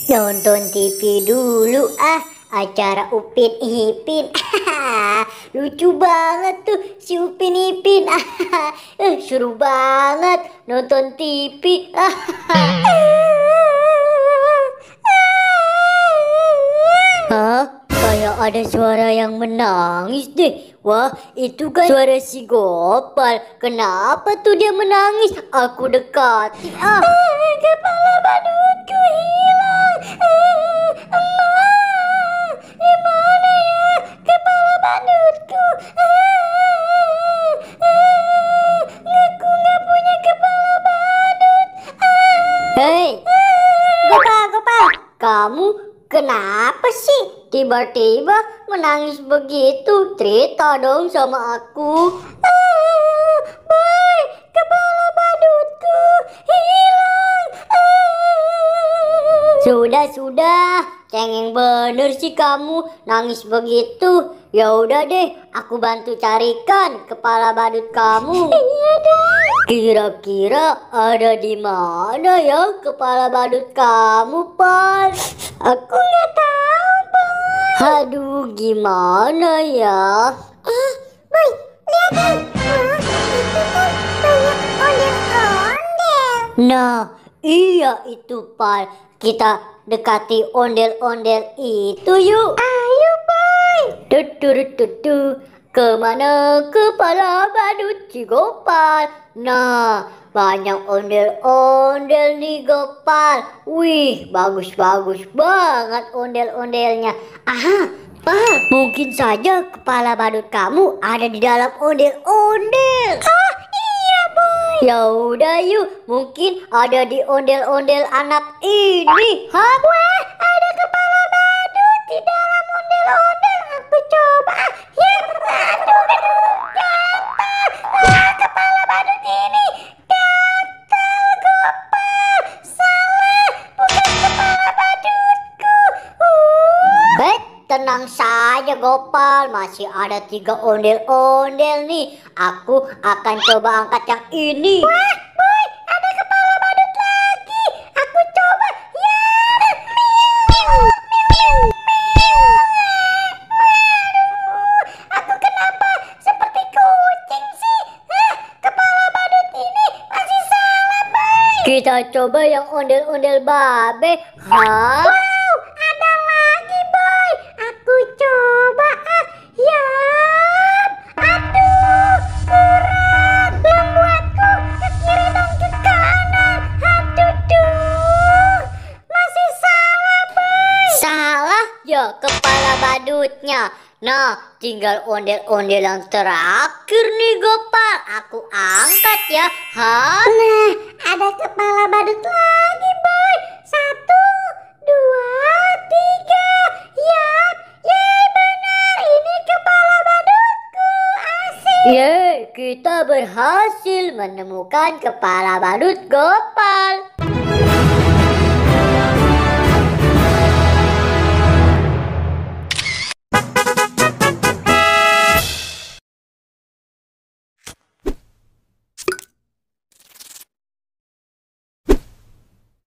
Nonton TV dulu acara Upin Ipin. Lucu banget tuh si Upin Ipin. Seru banget nonton TV. Hah? Kayak ada suara yang menangis deh. Wah, itu kan suara si Gopal. Kenapa tuh dia menangis? Aku dekati. Kepala badutku hilang. Di mana ya kepala badutku? Aku nggak punya kepala badut. Hei, Gopal, kamu kenapa sih tiba-tiba menangis begitu? Cerita dong sama aku. Boy, kepala badutku hilang. Sudah, cengeng bener sih kamu nangis begitu. Ya udah deh, aku bantu carikan kepala badut kamu. Iya deh. Kira-kira ada di mana ya kepala badut kamu, Pal? Aku nggak tahu, Boy. Aduh, gimana ya? Boy, lihat deh. Itu kan banyak ondel-ondel. Nah, iya itu, Pal. Kita dekati ondel-ondel itu yuk. Ayo, Boy. Tutu. Kemana kepala badut si Gopal? Nah, banyak ondel-ondel nih Gopal. Wih, bagus banget ondel-ondelnya. Pal, mungkin saja kepala badut kamu ada di dalam ondel-ondel. Oh iya, Boy. Ya udah yuk, mungkin ada di ondel-ondel anak ini. Wah, ada kepala badut di dalam ondel-ondel. Aku coba. Ya, aduh, gatal. Kepala badut ini gatal, Gopal. Salah, bukan kepala badutku. Tenang saja Gopal, masih ada 3 ondel-ondel nih. Aku akan coba angkat yang ini. Wah, Boy, ada kepala badut lagi. Aku coba. Ya, aku kenapa seperti kucing sih? Kepala badut ini masih salah, Boy. Kita coba yang ondel-ondel babe. Hah? Wow, ada lagi, Boy. Aku coba. Ya, aduh, kurang. Membuatku ke kiri dan ke kanan. Aduh, masih salah, Boy. Salah ya kepala badutnya. Nah, tinggal ondel-ondel yang terakhir nih Gopal. Aku angkat ya. Hah? Nah, ada kepala badut lagi, Boy. 1, 2, 3. Ya, yeay, benar. Ini kepala badutku. Asik. Yeay, kita berhasil menemukan kepala badut Gopal.